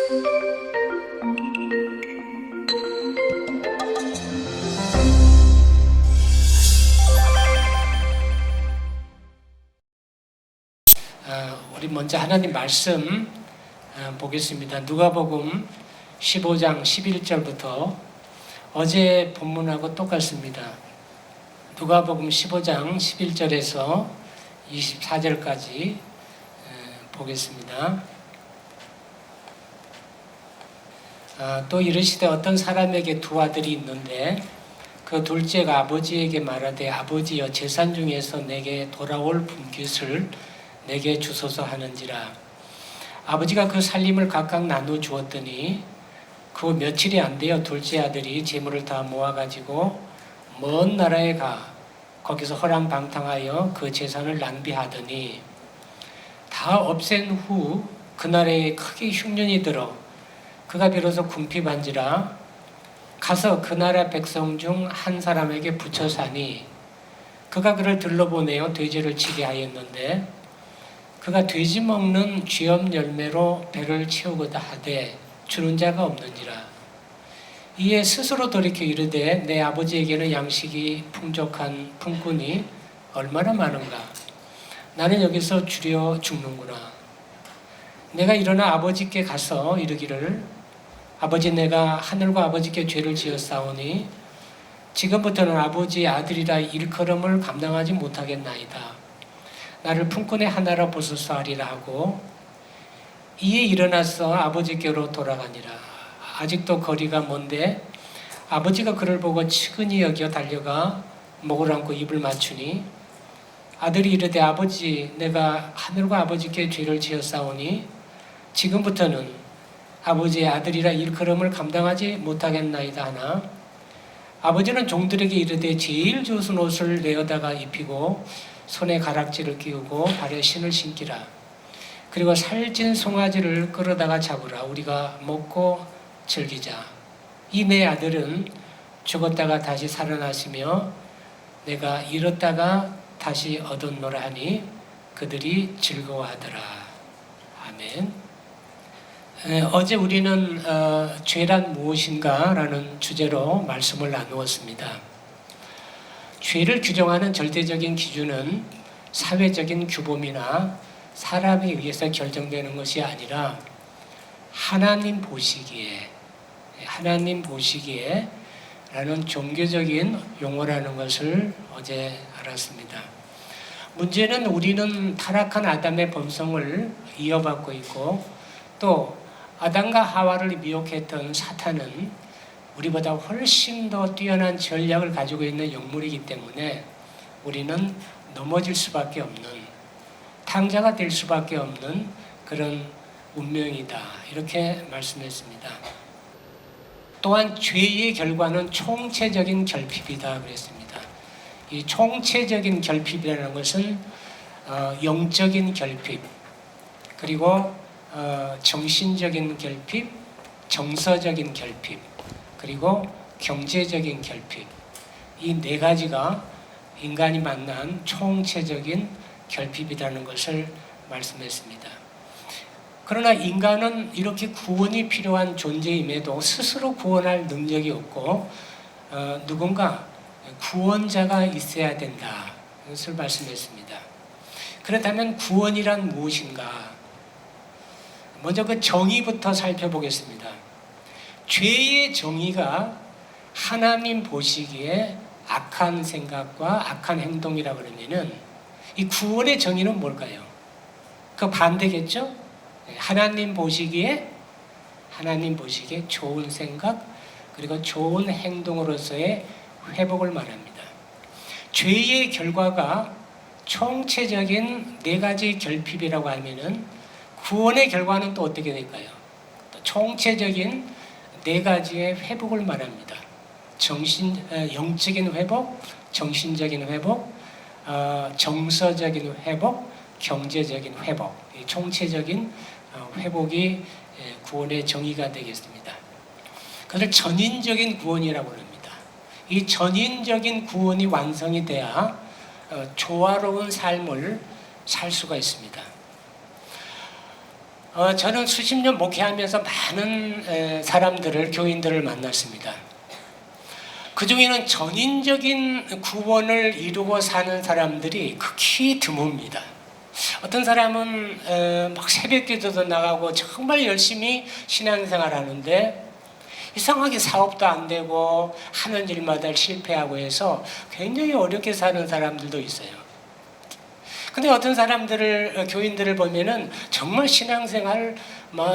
우리 먼저 하나님 말씀 보겠습니다. 누가복음 15장 11절부터 어제 본문하고 똑같습니다. 누가복음 15장 11절에서 24절까지 보겠습니다. 또 이르시되 어떤 사람에게 두 아들이 있는데 그 둘째가 아버지에게 말하되 아버지여 재산 중에서 내게 돌아올 분깃을 내게 주소서 하는지라. 아버지가 그 살림을 각각 나누어 주었더니 그 며칠이 안 되어 둘째 아들이 재물을 다 모아가지고 먼 나라에 가 거기서 허랑방탕하여 그 재산을 낭비하더니 다 없앤 후 그 나라에 크게 흉년이 들어 그가 비로소 궁핍한지라. 가서 그 나라 백성 중 한 사람에게 붙여 사니 그가 그를 들러보내어 돼지를 치게 하였는데 그가 돼지 먹는 쥐염 열매로 배를 채우고자 하되 주는 자가 없는지라. 이에 스스로 돌이켜 이르되 내 아버지에게는 양식이 풍족한 품꾼이 얼마나 많은가. 나는 여기서 주려 죽는구나. 내가 일어나 아버지께 가서 이르기를 아버지 내가 하늘과 아버지께 죄를 지었사오니 지금부터는 아버지의 아들이라 일컬음을 감당하지 못하겠나이다. 나를 품꾼의 하나로 보소서 하리라 하고 이에 일어나서 아버지께로 돌아가니라. 아직도 거리가 먼데 아버지가 그를 보고 측은히 여겨 달려가 목을 안고 입을 맞추니 아들이 이르되 아버지 내가 하늘과 아버지께 죄를 지었사오니 지금부터는 아버지의 아들이라 일컬음을 감당하지 못하겠나이다 하나 아버지는 종들에게 이르되 제일 좋은 옷을 내어다가 입히고 손에 가락지를 끼우고 발에 신을 신기라. 그리고 살찐 송아지를 끌어다가 잡으라. 우리가 먹고 즐기자. 이 내 아들은 죽었다가 다시 살아나시며 내가 잃었다가 다시 얻었노라 하니 그들이 즐거워하더라. 아멘. 어제 우리는 죄란 무엇인가 라는 주제로 말씀을 나누었습니다. 죄를 규정하는 절대적인 기준은 사회적인 규범이나 사람에 의해서 결정되는 것이 아니라 하나님 보시기에 라는 종교적인 용어라는 것을 어제 알았습니다. 문제는 우리는 타락한 아담의 본성을 이어받고 있고 또 아담과 하와를 미혹했던 사탄은 우리보다 훨씬 더 뛰어난 전략을 가지고 있는 영물이기 때문에 우리는 넘어질 수밖에 없는, 탕자가 될 수밖에 없는 그런 운명이다. 이렇게 말씀했습니다. 또한 죄의 결과는 총체적인 결핍이다 그랬습니다. 이 총체적인 결핍이라는 것은 영적인 결핍, 그리고 정신적인 결핍, 정서적인 결핍, 그리고 경제적인 결핍, 이 네 가지가 인간이 만난 총체적인 결핍이라는 것을 말씀했습니다. 그러나 인간은 이렇게 구원이 필요한 존재임에도 스스로 구원할 능력이 없고 누군가 구원자가 있어야 된다. 이것을 말씀했습니다. 그렇다면 구원이란 무엇인가? 먼저 그 정의부터 살펴보겠습니다. 죄의 정의가 하나님 보시기에 악한 생각과 악한 행동이라 그러면은 이 구원의 정의는 뭘까요? 그 반대겠죠? 하나님 보시기에 좋은 생각 그리고 좋은 행동으로서의 회복을 말합니다. 죄의 결과가 총체적인 네 가지 결핍이라고 하면은 구원의 결과는 또 어떻게 될까요? 또 총체적인 네 가지의 회복을 말합니다. 영적인 회복, 정신적인 회복, 정서적인 회복, 경제적인 회복, 총체적인 회복이 구원의 정의가 되겠습니다. 그것을 전인적인 구원이라고 합니다. 이 전인적인 구원이 완성이 돼야 조화로운 삶을 살 수가 있습니다. 저는 수십 년 목회하면서 많은 사람들을, 교인들을 만났습니다. 그 중에는 전인적인 구원을 이루고 사는 사람들이 극히 드뭅니다. 어떤 사람은 막 새벽 기도도 나가고 정말 열심히 신앙생활 하는데 이상하게 사업도 안 되고 하는 일마다 실패하고 해서 굉장히 어렵게 사는 사람들도 있어요. 근데 어떤 사람들을, 교인들을 보면은 정말 신앙생활,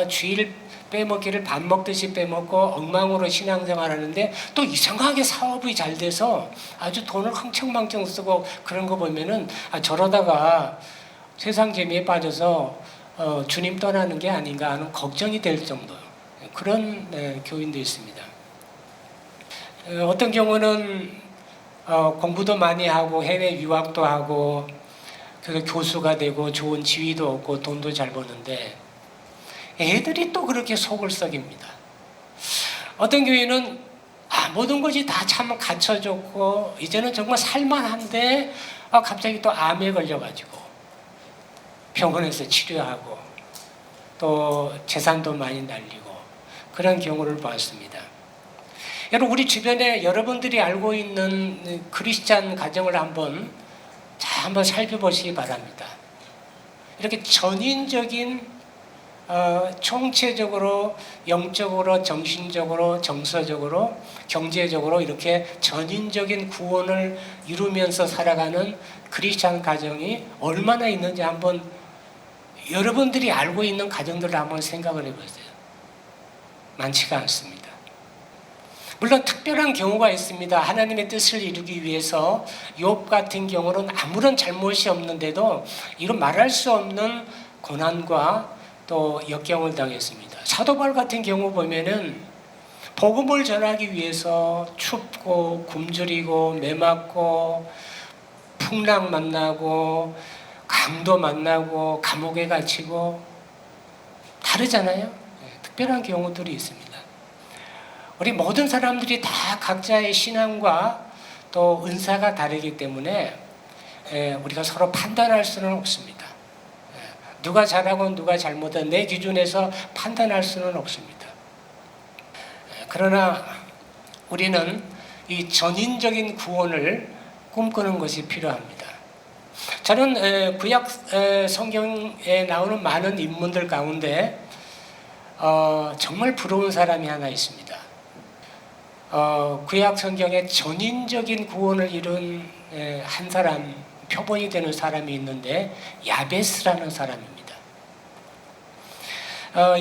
주일 빼먹기를 밥 먹듯이 빼먹고 엉망으로 신앙생활 하는데 또 이상하게 사업이 잘 돼서 아주 돈을 흥청망청 쓰고 그런 거 보면은 저러다가 세상 재미에 빠져서 주님 떠나는 게 아닌가 하는 걱정이 될 정도 그런 교인도 있습니다. 어떤 경우는 공부도 많이 하고 해외 유학도 하고 그래서 교수가 되고 좋은 지위도 얻고 돈도 잘 버는데 애들이 또 그렇게 속을 썩입니다. 어떤 교회는 모든 것이 다 참 갖춰졌고 이제는 정말 살만한데 갑자기 또 암에 걸려가지고 병원에서 치료하고 또 재산도 많이 날리고 그런 경우를 봤습니다. 여러분, 우리 주변에 여러분들이 알고 있는 크리스찬 가정을 한번 살펴보시기 바랍니다. 이렇게 전인적인 총체적으로 영적으로 정신적으로 정서적으로 경제적으로 이렇게 전인적인 구원을 이루면서 살아가는 크리스찬 가정이 얼마나 있는지 한번 여러분들이 알고 있는 가정들을 한번 생각을 해보세요. 많지가 않습니다. 물론 특별한 경우가 있습니다. 하나님의 뜻을 이루기 위해서 욥 같은 경우는 아무런 잘못이 없는데도 이런 말할 수 없는 고난과 또 역경을 당했습니다. 사도 바울 같은 경우 보면은 복음을 전하기 위해서 춥고 굶주리고 매맞고 풍랑 만나고 강도 만나고 감옥에 갇히고 다르잖아요. 특별한 경우들이 있습니다. 우리 모든 사람들이 다 각자의 신앙과 또 은사가 다르기 때문에 우리가 서로 판단할 수는 없습니다. 누가 잘하고 누가 잘못하고 내 기준에서 판단할 수는 없습니다. 그러나 우리는 이 전인적인 구원을 꿈꾸는 것이 필요합니다. 저는 구약 성경에 나오는 많은 인물들 가운데 정말 부러운 사람이 하나 있습니다. 구약 성경에 전인적인 구원을 이룬 한 사람, 표본이 되는 사람이 있는데 야베스라는 사람입니다.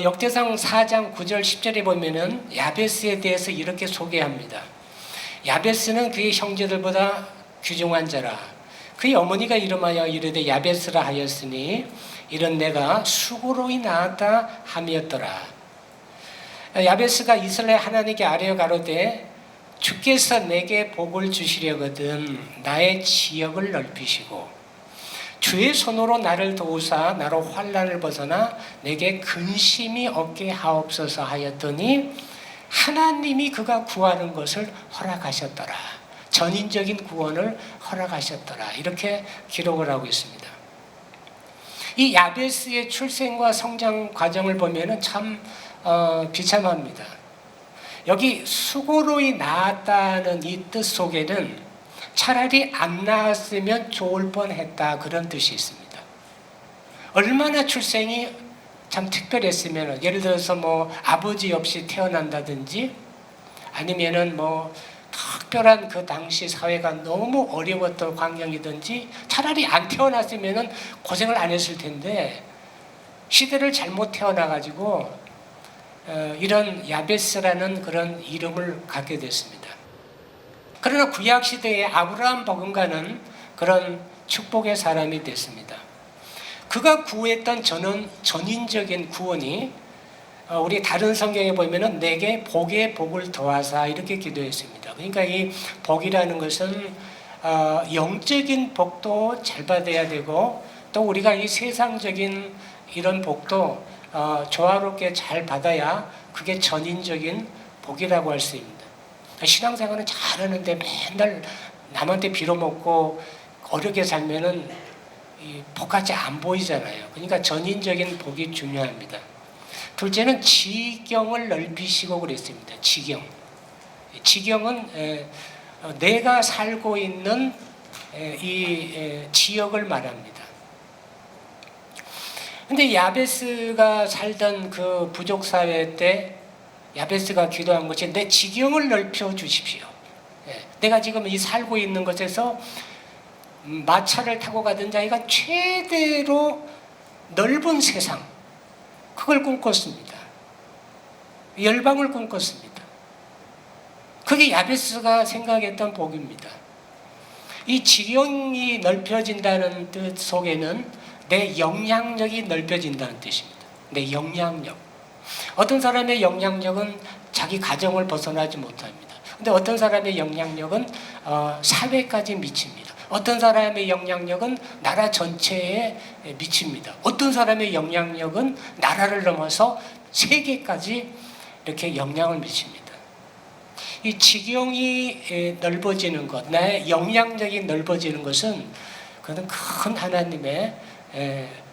역대상 4장 9절 10절에 보면은 야베스에 대해서 이렇게 소개합니다. 야베스는 그의 형제들보다 귀중한 자라. 그의 어머니가 이름하여 이르되 야베스라 하였으니 이런 내가 수고로이 낳았다 함이었더라. 야베스가 이스라엘 하나님께 아뢰어 가로되 주께서 내게 복을 주시려거든 나의 지역을 넓히시고 주의 손으로 나를 도우사 나로 환난을 벗어나 내게 근심이 없게 하옵소서 하였더니 하나님이 그가 구하는 것을 허락하셨더라. 전인적인 구원을 허락하셨더라. 이렇게 기록을 하고 있습니다. 이 야베스의 출생과 성장 과정을 보면은 참 비참합니다. 여기 수고로이 낳았다는 이 뜻 속에는 차라리 안 낳았으면 좋을 뻔했다 그런 뜻이 있습니다. 얼마나 출생이 참 특별했으면 예를 들어서 아버지 없이 태어난다든지 아니면은 특별한 그 당시 사회가 너무 어려웠던 환경이든지 차라리 안 태어났으면 고생을 안 했을 텐데 시대를 잘못 태어나가지고 이런 야베스라는 그런 이름을 갖게 됐습니다. 그러나 구약시대에 아브라함 버금가는 그런 축복의 사람이 됐습니다. 그가 구했던 전인적인 구원이 우리 다른 성경에 보면은 내게 복에 복을 더하사 이렇게 기도했습니다. 그러니까 이 복이라는 것은 영적인 복도 잘 받아야 되고 또 우리가 이 세상적인 이런 복도 조화롭게 잘 받아야 그게 전인적인 복이라고 할 수 있습니다. 신앙생활은 잘하는데 맨날 남한테 빌어먹고 어렵게 살면은 복같이 안 보이잖아요. 그러니까 전인적인 복이 중요합니다. 둘째는 지경을 넓히시고 그랬습니다. 지경. 지경은 내가 살고 있는 이 지역을 말합니다. 근데 야베스가 살던 그 부족 사회 때 야베스가 기도한 것이 내 지경을 넓혀 주십시오. 내가 지금 이 살고 있는 곳에서 마차를 타고 가던 자기가 최대로 넓은 세상, 그걸 꿈꿨습니다. 열방을 꿈꿨습니다. 그게 야베스가 생각했던 복입니다. 이 지경이 넓혀진다는 뜻 속에는 내 영향력이 넓혀진다는 뜻입니다. 내 영향력. 어떤 사람의 영향력은 자기 가정을 벗어나지 못합니다. 근데 어떤 사람의 영향력은 사회까지 미칩니다. 어떤 사람의 영향력은 나라 전체에 미칩니다. 어떤 사람의 영향력은 나라를 넘어서 세계까지 이렇게 영향을 미칩니다. 이 지경이 넓어지는 것, 나의 영향력이 넓어지는 것은 그것은 큰 하나님의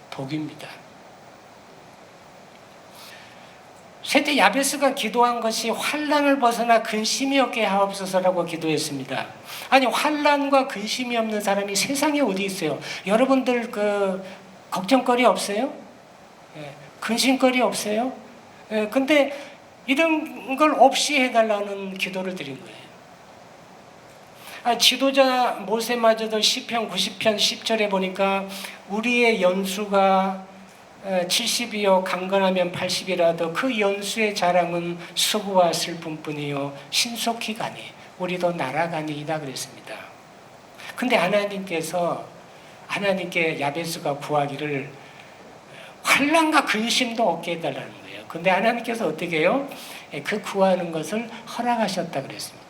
복입니다. 셋째, 야베스가 기도한 것이 환난을 벗어나 근심이 없게 하옵소서라고 기도했습니다. 아니, 환난과 근심이 없는 사람이 세상에 어디 있어요? 여러분들 걱정거리 없어요? 근심거리 없어요? 근데 이런 걸 없이 해달라는 기도를 드린 거예요. 지도자 모세마저도 시편 90편 10절에 보니까 우리의 연수가 70이요 강건하면 80이라도 그 연수의 자랑은 수고와 슬픔뿐이요 신속히 가니 우리도 날아가니이다 그랬습니다. 근데 하나님께 야베스가 구하기를 환난과 근심도 없게 해달라는 거예요. 근데 하나님께서 어떻게 해요? 그 구하는 것을 허락하셨다 그랬습니다.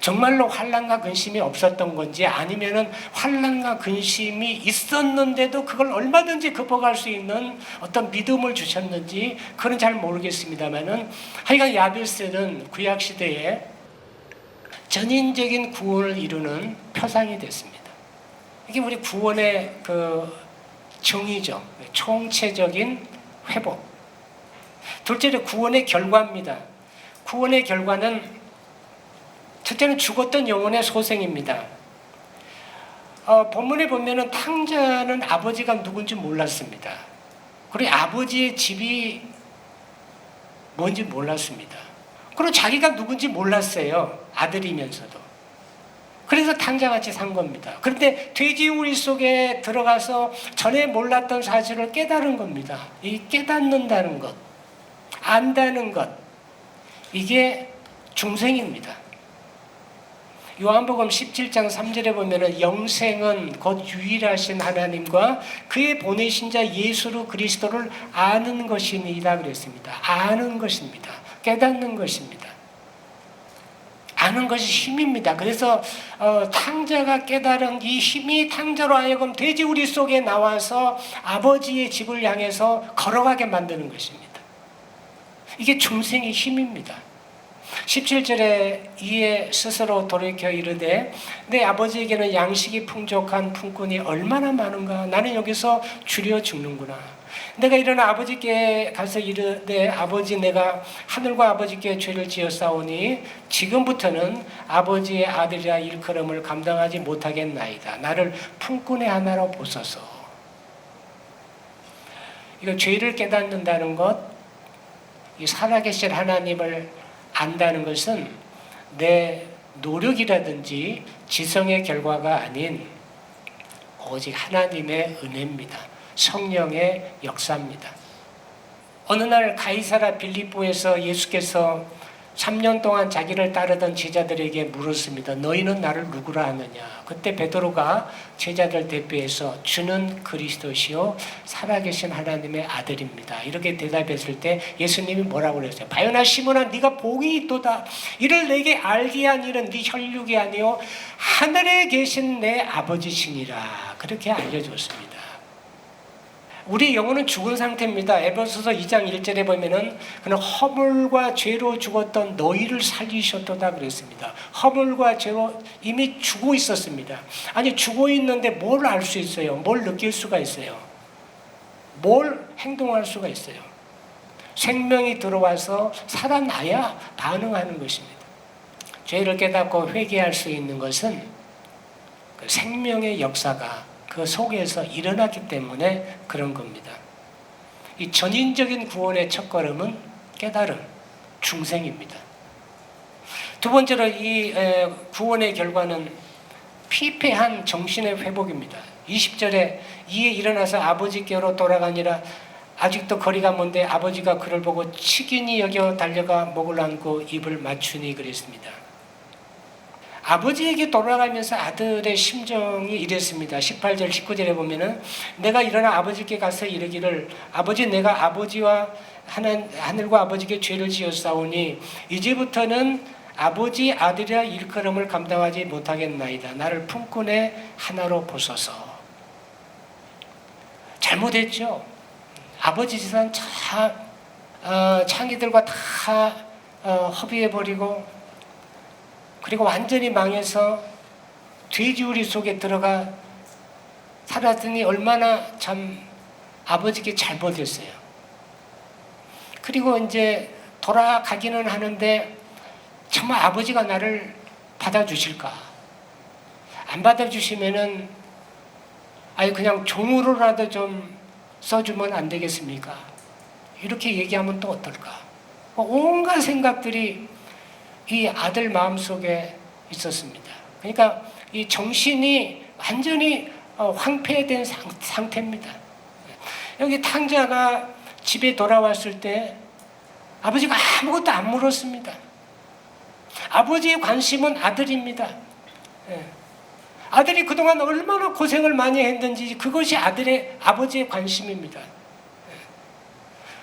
정말로 환난과 근심이 없었던 건지 아니면은 환난과 근심이 있었는데도 그걸 얼마든지 극복할 수 있는 어떤 믿음을 주셨는지 그건 잘 모르겠습니다만은 하여간 야베스는 구약 시대에 전인적인 구원을 이루는 표상이 됐습니다. 이게 우리 구원의 정의죠. 총체적인 회복. 둘째로 구원의 결과입니다. 구원의 결과는 첫째는 죽었던 영혼의 소생입니다. 본문에 보면은 탕자는 아버지가 누군지 몰랐습니다. 그리고 아버지의 집이 뭔지 몰랐습니다. 그리고 자기가 누군지 몰랐어요. 아들이면서도. 그래서 탕자같이 산 겁니다. 그런데 돼지우리 속에 들어가서 전에 몰랐던 사실을 깨달은 겁니다. 이 깨닫는다는 것, 안다는 것, 이게 중생입니다. 요한복음 17장 3절에 보면은 영생은 곧 유일하신 하나님과 그의 보내신 자 예수 그리스도를 아는 것이니이다 그랬습니다. 아는 것입니다. 깨닫는 것입니다. 아는 것이 힘입니다. 그래서 탕자가 깨달은 이 힘이 탕자로 하여금 돼지우리 속에 나와서 아버지의 집을 향해서 걸어가게 만드는 것입니다. 이게 중생의 힘입니다. 17절에 이에 스스로 돌이켜 이르되 내 아버지에게는 양식이 풍족한 품꾼이 얼마나 많은가. 나는 여기서 줄여 죽는구나. 내가 일어나 아버지께 가서 이르되 아버지, 내가 하늘과 아버지께 죄를 지었사오니 지금부터는 아버지의 아들이라 일컬음을 감당하지 못하겠나이다. 나를 품꾼의 하나로 보소서. 이거 죄를 깨닫는다는 것, 이 살아계신 하나님을 안다는 것은 내 노력이라든지 지성의 결과가 아닌 오직 하나님의 은혜입니다. 성령의 역사입니다. 어느 날 가이사라 빌립보에서 예수께서 3년 동안 자기를 따르던 제자들에게 물었습니다. 너희는 나를 누구라 하느냐? 그때 베드로가 제자들 대표해서 주는 그리스도시요 살아계신 하나님의 아들입니다. 이렇게 대답했을 때 예수님이 뭐라고 그랬어요? 바요나 시몬아, 네가 복이 있도다. 이를 내게 알게 한 일은 네 혈육이 아니요 하늘에 계신 내 아버지시니라. 그렇게 알려줬습니다. 우리 영혼은 죽은 상태입니다. 에베소서 2장 1절에 보면은 그는 허물과 죄로 죽었던 너희를 살리셨도다 그랬습니다. 허물과 죄로 이미 죽어 있었습니다. 아니 죽어 있는데 뭘 알 수 있어요? 뭘 느낄 수가 있어요? 뭘 행동할 수가 있어요? 생명이 들어와서 살아나야 반응하는 것입니다. 죄를 깨닫고 회개할 수 있는 것은 그 생명의 역사가 그 속에서 일어났기 때문에 그런 겁니다. 이 전인적인 구원의 첫걸음은 깨달음, 중생입니다. 두 번째로 이 구원의 결과는 피폐한 정신의 회복입니다. 20절에 이에 일어나서 아버지께로 돌아가니라. 아직도 거리가 먼데 아버지가 그를 보고 치긴히 여겨 달려가 목을 안고 입을 맞추니 그랬습니다. 아버지에게 돌아가면서 아들의 심정이 이랬습니다. 18절 19절에 보면은 내가 일어나 아버지께 가서 이르기를 아버지 내가 아버지와 하늘과 아버지께 죄를 지었사오니 이제부터는 아버지 아들이라 일컬음을 감당하지 못하겠나이다. 나를 품꾼의 하나로 보소서. 잘못했죠. 아버지 재산 창이들과 다 허비해버리고 그리고 완전히 망해서 돼지우리 속에 들어가 살았더니 얼마나 참 아버지께 잘못했어요. 그리고 이제 돌아가기는 하는데 정말 아버지가 나를 받아주실까? 안 받아주시면은 아니 그냥 종으로라도 좀 써주면 안 되겠습니까? 이렇게 얘기하면 또 어떨까? 온갖 생각들이 이 아들 마음속에 있었습니다. 그러니까 이 정신이 완전히 황폐된 상태입니다. 여기 탕자가 집에 돌아왔을 때 아버지가 아무것도 안 물었습니다. 아버지의 관심은 아들입니다. 아들이 그동안 얼마나 고생을 많이 했는지 그것이 아버지의 관심입니다.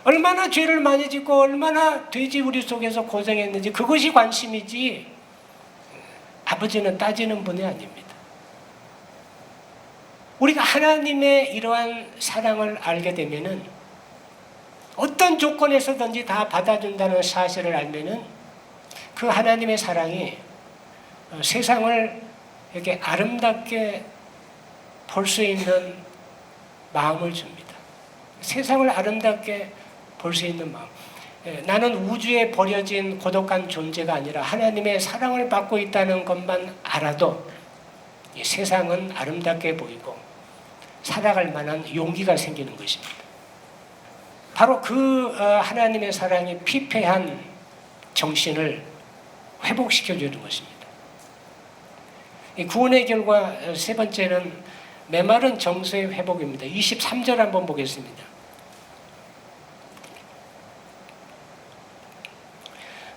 얼마나 죄를 많이 짓고 얼마나 돼지우리 속에서 고생했는지 그것이 관심이지 아버지는 따지는 분이 아닙니다. 우리가 하나님의 이러한 사랑을 알게 되면은 어떤 조건에서든지 다 받아준다는 사실을 알면은 그 하나님의 사랑이 세상을 이렇게 아름답게 볼 수 있는 마음을 줍니다. 세상을 아름답게 볼 수 있는 마음. 나는 우주에 버려진 고독한 존재가 아니라 하나님의 사랑을 받고 있다는 것만 알아도 이 세상은 아름답게 보이고 살아갈 만한 용기가 생기는 것입니다. 바로 그 하나님의 사랑이 피폐한 정신을 회복시켜주는 것입니다. 이 구원의 결과 세 번째는 메마른 정서의 회복입니다. 23절 한번 보겠습니다.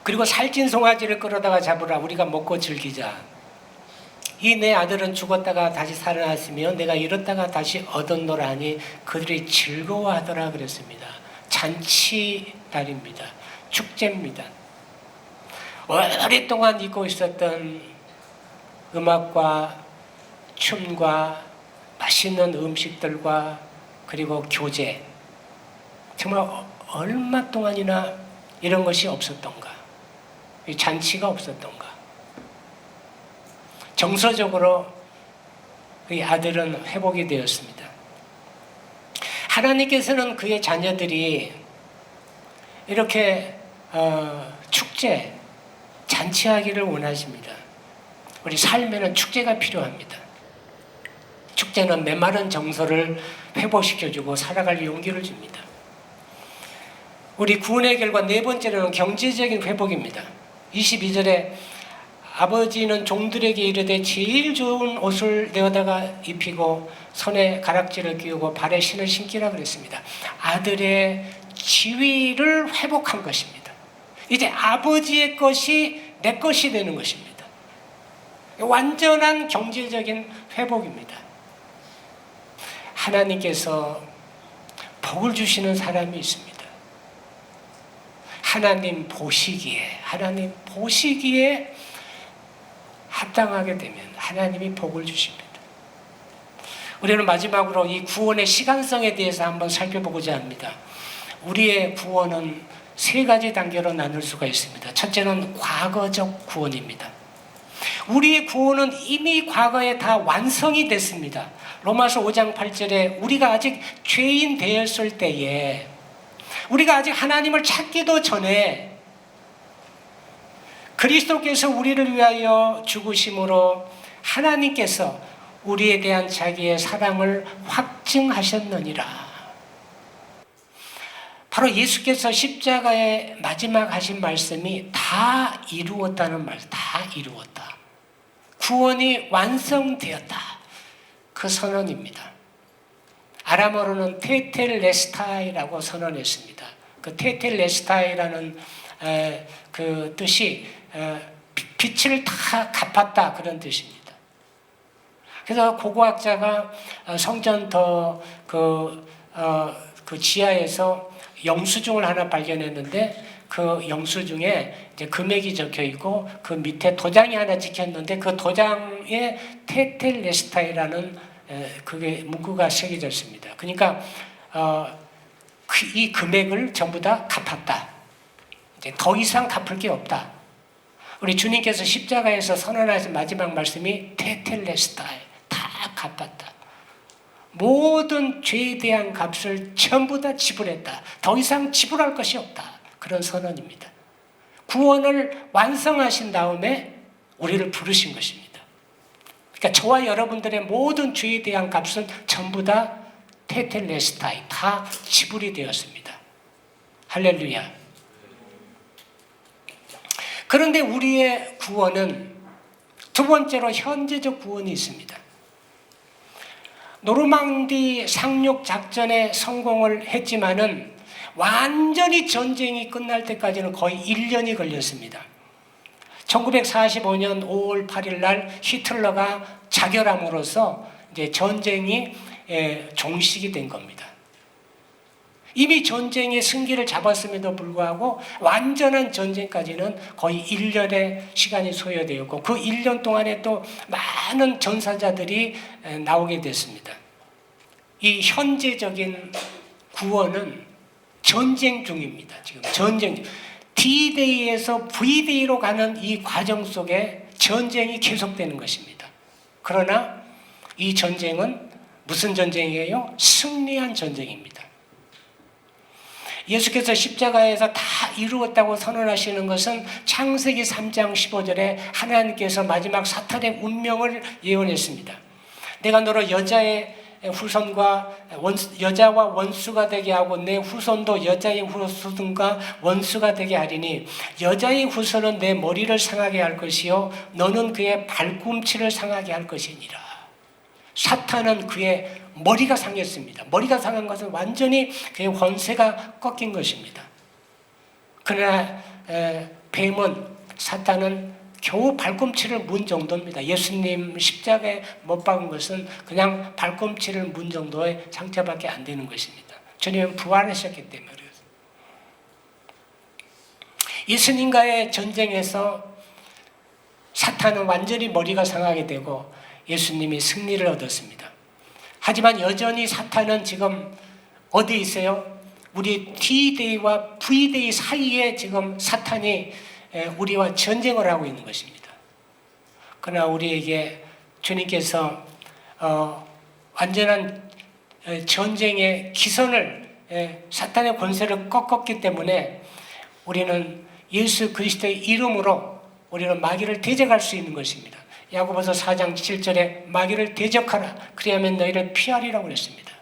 그리고 살찐 송아지를 끌어다가 잡으라. 우리가 먹고 즐기자. 이 내 아들은 죽었다가 다시 살아났으며 내가 잃었다가 다시 얻었노라 하니 그들이 즐거워하더라 그랬습니다. 잔치날입니다. 축제입니다. 오랫동안 잊고 있었던 음악과 춤과 맛있는 음식들과 그리고 교제, 정말 얼마 동안이나 이런 것이 없었던가, 잔치가 없었던가. 정서적으로 그 아들은 회복이 되었습니다. 하나님께서는 그의 자녀들이 이렇게 축제, 잔치하기를 원하십니다. 우리 삶에는 축제가 필요합니다. 축제는 메마른 정서를 회복시켜주고 살아갈 용기를 줍니다. 우리 구원의 결과 네 번째로는 경제적인 회복입니다. 22절에 아버지는 종들에게 이르되 제일 좋은 옷을 내어다가 입히고 손에 가락지를 끼우고 발에 신을 신기라 그랬습니다. 아들의 지위를 회복한 것입니다. 이제 아버지의 것이 내 것이 되는 것입니다. 완전한 경제적인 회복입니다. 하나님께서 복을 주시는 사람이 있습니다. 하나님 보시기에 합당하게 되면 하나님이 복을 주십니다. 우리는 마지막으로 이 구원의 시간성에 대해서 한번 살펴보고자 합니다. 우리의 구원은 세 가지 단계로 나눌 수가 있습니다. 첫째는 과거적 구원입니다. 우리의 구원은 이미 과거에 다 완성이 됐습니다. 로마서 5장 8절에 우리가 아직 죄인 되었을 때에, 우리가 아직 하나님을 찾기도 전에 그리스도께서 우리를 위하여 죽으심으로 하나님께서 우리에 대한 자기의 사랑을 확증하셨느니라. 바로 예수께서 십자가에 마지막 하신 말씀이 다 이루었다는 말, 다 이루었다. 구원이 완성되었다. 그 선언입니다. 아람어로는 테텔레스타이라고 선언했습니다. 그 테텔레스타이라는 그 뜻이 빛을 다 갚았다, 그런 뜻입니다. 그래서 고고학자가 성전 그 지하에서 영수증을 하나 발견했는데, 그 영수증에 이제 금액이 적혀 있고 그 밑에 도장이 하나 찍혔는데, 그 도장에 테텔레스타이라는 그게 문구가 새겨져 있습니다. 그러니까 이 금액을 전부 다 갚았다. 이제 더 이상 갚을 게 없다. 우리 주님께서 십자가에서 선언하신 마지막 말씀이 테텔레스타이, 다 갚았다. 모든 죄에 대한 값을 전부 다 지불했다. 더 이상 지불할 것이 없다. 그런 선언입니다. 구원을 완성하신 다음에 우리를 부르신 것입니다. 그러니까 저와 여러분들의 모든 죄에 대한 값은 전부 다 테텔레스타이, 다 지불이 되었습니다. 할렐루야. 그런데 우리의 구원은 두 번째로 현재적 구원이 있습니다. 노르망디 상륙 작전에 성공을 했지만은 완전히 전쟁이 끝날 때까지는 거의 1년이 걸렸습니다. 1945년 5월 8일 날 히틀러가 자결함으로써 이제 전쟁이 종식이 된 겁니다. 이미 전쟁의 승기를 잡았음에도 불구하고 완전한 전쟁까지는 거의 1년의 시간이 소요되었고, 그 1년 동안에 또 많은 전사자들이 나오게 됐습니다. 이 현재적인 구원은 전쟁 중입니다. 지금 전쟁 중. D-Day에서 V-Day로 가는 이 과정 속에 전쟁이 계속되는 것입니다. 그러나 이 전쟁은 무슨 전쟁이에요? 승리한 전쟁입니다. 예수께서 십자가에서 다 이루었다고 선언하시는 것은 창세기 3장 15절에 하나님께서 마지막 사탄의 운명을 예언했습니다. 내가 너로 여자의 후손과 여자와 원수가 되게 하고 내 후손도 여자의 후손과 원수가 되게 하리니 여자의 후손은 내 머리를 상하게 할 것이요 너는 그의 발꿈치를 상하게 할 것이니라. 사탄은 그의 머리가 상했습니다. 머리가 상한 것은 완전히 그의 권세가 꺾인 것입니다. 그러나 뱀은, 사탄은 겨우 발꿈치를 문 정도입니다. 예수님 십자가에 못 박은 것은 그냥 발꿈치를 문 정도의 상처밖에 안 되는 것입니다. 주님은 부활하셨기 때문에 그래요. 예수님과의 전쟁에서 사탄은 완전히 머리가 상하게 되고 예수님이 승리를 얻었습니다. 하지만 여전히 사탄은 지금 어디 있어요? 우리 D-Day와 V-Day 사이에 지금 사탄이 우리와 전쟁을 하고 있는 것입니다. 그러나 우리에게 주님께서 완전한 전쟁의 기선을, 사탄의 권세를 꺾었기 때문에 우리는 예수 그리스도의 이름으로 우리는 마귀를 대적할 수 있는 것입니다. 야고보서 4장 7절에 마귀를 대적하라. 그리하면 너희를 피하리라고 그랬습니다.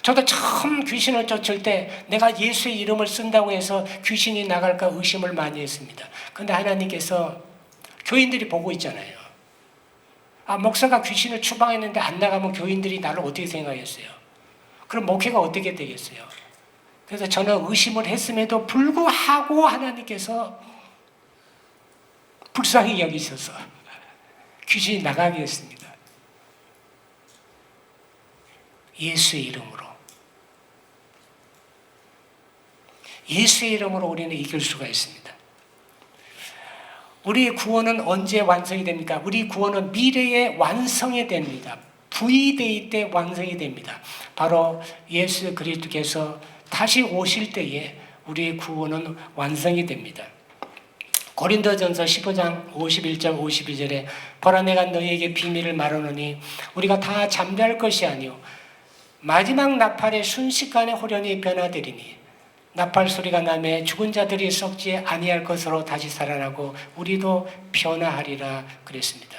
저도 처음 귀신을 쫓을 때 내가 예수의 이름을 쓴다고 해서 귀신이 나갈까 의심을 많이 했습니다. 그런데 하나님께서, 교인들이 보고 있잖아요. 목사가 귀신을 추방했는데 안 나가면 교인들이 나를 어떻게 생각했어요? 그럼 목회가 어떻게 되겠어요? 그래서 저는 의심을 했음에도 불구하고 하나님께서 불쌍히 여기셔서 귀신이 나가게 했습니다. 예수의 이름으로. 예수의 이름으로 우리는 이길 수가 있습니다. 우리의 구원은 언제 완성이 됩니까? 우리 구원은 미래에 완성이 됩니다. VDay 때 완성이 됩니다. 바로 예수 그리스도께서 다시 오실 때에 우리의 구원은 완성이 됩니다. 고린도전서 15장 51절 52절에 보라 내가 너희에게 비밀을 말하노니 우리가 다 잠잘 것이 아니요 마지막 나팔의 순식간에 호련히 변화되리니 나팔 소리가 나매 죽은 자들이 썩지 아니할 것으로 다시 살아나고 우리도 변화하리라 그랬습니다.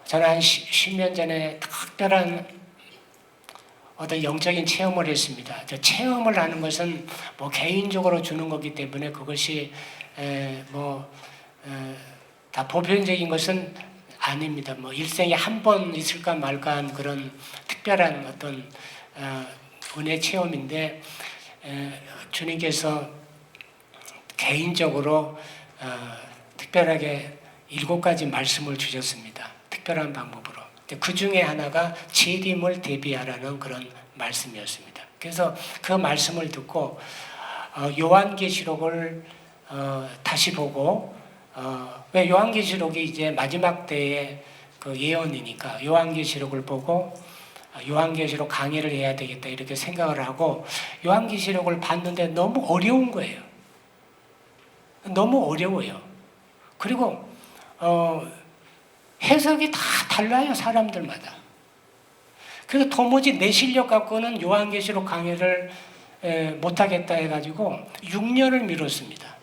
저는 한 10년 전에 특별한 어떤 영적인 체험을 했습니다. 저 체험을 하는 것은 뭐 개인적으로 주는 거기 때문에 그것이 다 보편적인 것은 아닙니다. 뭐 일생에 한 번 있을까 말까 한 그런 특별한 어떤 은혜 체험인데 주님께서 개인적으로 특별하게 7가지 말씀을 주셨습니다. 특별한 방법으로. 그 중에 하나가 재림을 대비하라는 그런 말씀이었습니다. 그래서 그 말씀을 듣고 요한계시록을 다시 보고 왜 요한계시록이 이제 마지막 때의 그 예언이니까 요한계시록을 보고 요한계시록 강의를 해야 되겠다 이렇게 생각을 하고 요한계시록을 봤는데 너무 어려운 거예요. 너무 어려워요. 그리고 해석이 다 달라요, 사람들마다. 그래서 도무지 내 실력 갖고는 요한계시록 강의를 못하겠다 해가지고 6년을 미뤘습니다.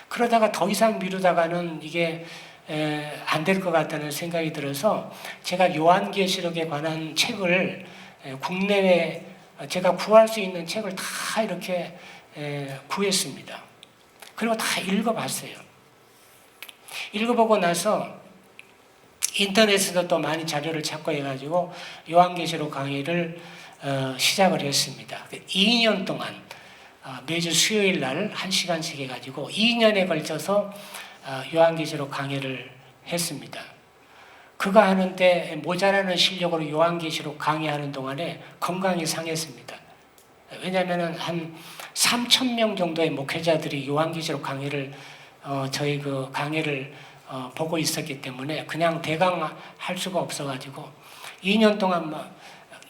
그러다가 더 이상 미루다가는 이게 안 될 것 같다는 생각이 들어서 제가 요한계시록에 관한 책을 국내외 제가 구할 수 있는 책을 다 이렇게 구했습니다. 그리고 다 읽어봤어요. 읽어보고 나서 인터넷에서 또 많이 자료를 찾고 해가지고 요한계시록 강의를 시작을 했습니다. 2년 동안 매주 수요일 날 1시간씩 해가지고 2년에 걸쳐서 요한계시록 강의를 했습니다. 그거 하는데 모자라는 실력으로 요한계시록 강의하는 동안에 건강이 상했습니다. 왜냐하면 한 3,000명 정도의 목회자들이 요한계시록 강의를 저희 그 강의를 보고 있었기 때문에 그냥 대강 할 수가 없어가지고 2년 동안 막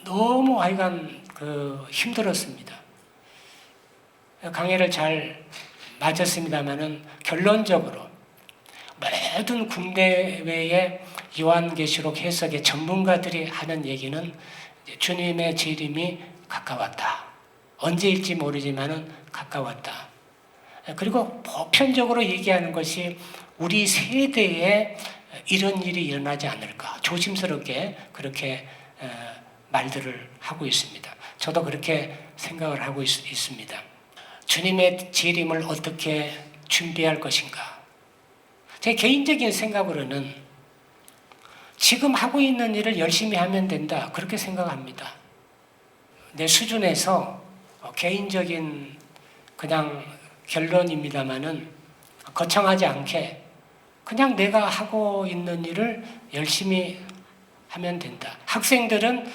너무 하여간 힘들었습니다. 강의를 잘 마쳤습니다만은 결론적으로 모든 국내외의 요한계시록 해석의 전문가들이 하는 얘기는 주님의 재림이 가까웠다. 언제일지 모르지만은 가까웠다. 그리고 보편적으로 얘기하는 것이 우리 세대에 이런 일이 일어나지 않을까 조심스럽게 그렇게 말들을 하고 있습니다. 저도 그렇게 생각을 하고 있습니다. 주님의 재림을 어떻게 준비할 것인가? 제 개인적인 생각으로는 지금 하고 있는 일을 열심히 하면 된다 그렇게 생각합니다. 내 수준에서 개인적인 그냥 결론입니다마는 거창하지 않게 그냥 내가 하고 있는 일을 열심히 하면 된다. 학생들은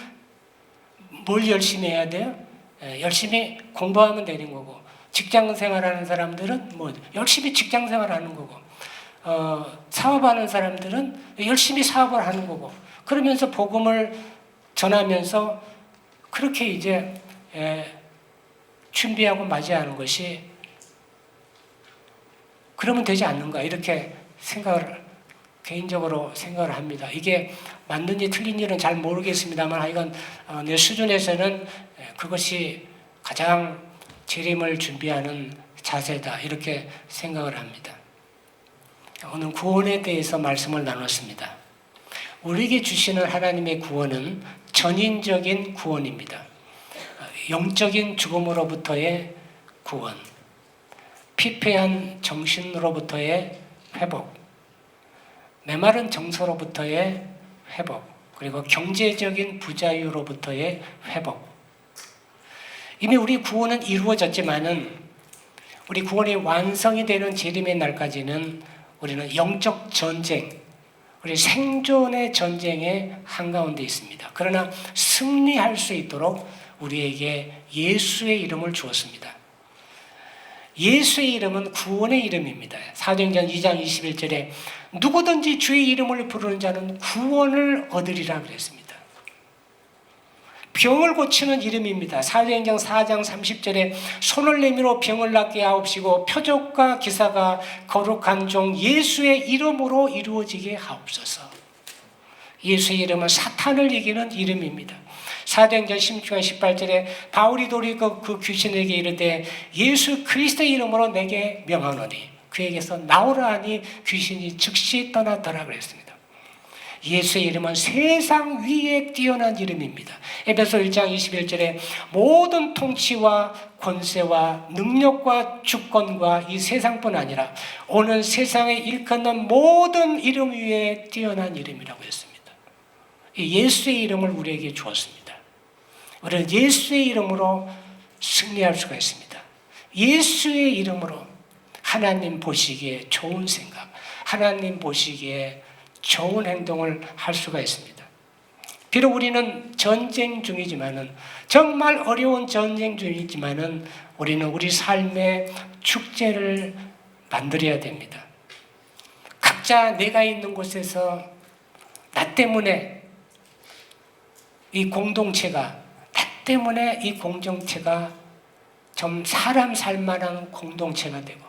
뭘 열심히 해야 돼요? 열심히 공부하면 되는 거고 직장 생활하는 사람들은 뭐 열심히 직장 생활하는 거고 사업하는 사람들은 열심히 사업을 하는 거고 그러면서 복음을 전하면서 그렇게 이제 준비하고 맞이하는 것이 그러면 되지 않는가 이렇게 개인적으로 생각을 합니다. 이게 맞는지 틀린지는 잘 모르겠습니다만 하여간 내 수준에서는 그것이 가장 재림을 준비하는 자세다 이렇게 생각을 합니다. 오늘 구원에 대해서 말씀을 나눴습니다. 우리에게 주시는 하나님의 구원은 전인적인 구원입니다. 영적인 죽음으로부터의 구원, 피폐한 정신으로부터의 회복, 메마른 정서로부터의 회복, 그리고 경제적인 부자유로부터의 회복. 이미 우리 구원은 이루어졌지만은 우리 구원이 완성이 되는 재림의 날까지는 우리는 영적 전쟁, 우리 생존의 전쟁의 한가운데 있습니다. 그러나 승리할 수 있도록 우리에게 예수의 이름을 주었습니다. 예수의 이름은 구원의 이름입니다. 사도행전 2장 21절에 누구든지 주의 이름을 부르는 자는 구원을 얻으리라 그랬습니다. 병을 고치는 이름입니다. 사도행전 4장 30절에 손을 내밀어 병을 낫게 하옵시고 표적과 기사가 거룩한 종 예수의 이름으로 이루어지게 하옵소서. 예수의 이름은 사탄을 이기는 이름입니다. 사도행전 16장 18절에 바울이 돌이켜 그 귀신에게 이르되 예수 그리스도의 이름으로 내게 명하노니 그에게서 나오라 하니 귀신이 즉시 떠나더라 그랬습니다. 예수의 이름은 세상 위에 뛰어난 이름입니다. 에베소 1장 21절에 모든 통치와 권세와 능력과 주권과 이 세상뿐 아니라 오는 세상에 일컫는 모든 이름 위에 뛰어난 이름이라고 했습니다. 예수의 이름을 우리에게 주었습니다. 우리는 예수의 이름으로 승리할 수가 있습니다. 예수의 이름으로 하나님 보시기에 좋은 생각, 하나님 보시기에 좋은 행동을 할 수가 있습니다. 비록 우리는 전쟁 중이지만은, 정말 어려운 전쟁 중이지만은 우리는 우리 삶의 축제를 만들어야 됩니다. 각자 내가 있는 곳에서 나 때문에 이 공동체가 좀 사람 살만한 공동체가 되고,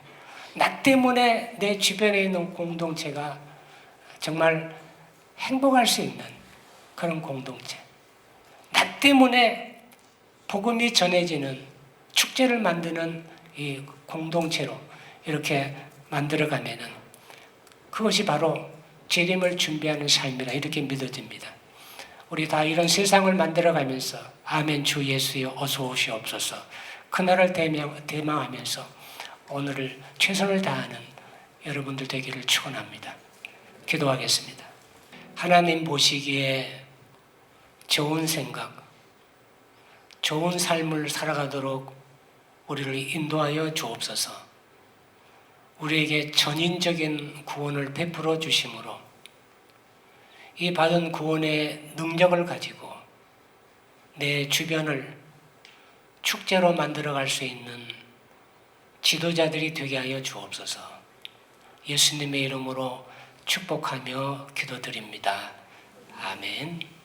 나 때문에 내 주변에 있는 공동체가 정말 행복할 수 있는 그런 공동체, 나 때문에 복음이 전해지는 축제를 만드는 이 공동체로 이렇게 만들어가면은 그것이 바로 재림을 준비하는 삶이라 이렇게 믿어집니다. 우리 다 이런 세상을 만들어가면서 아멘 주 예수여 어서 오시옵소서 그날을 대망하면서 오늘을 최선을 다하는 여러분들 되기를 축원합니다. 기도하겠습니다. 하나님 보시기에 좋은 생각, 좋은 삶을 살아가도록 우리를 인도하여 주옵소서. 우리에게 전인적인 구원을 베풀어 주심으로 이 받은 구원의 능력을 가지고 내 주변을 축제로 만들어갈 수 있는 지도자들이 되게 하여 주옵소서. 예수님의 이름으로 축복하며 기도드립니다. 아멘.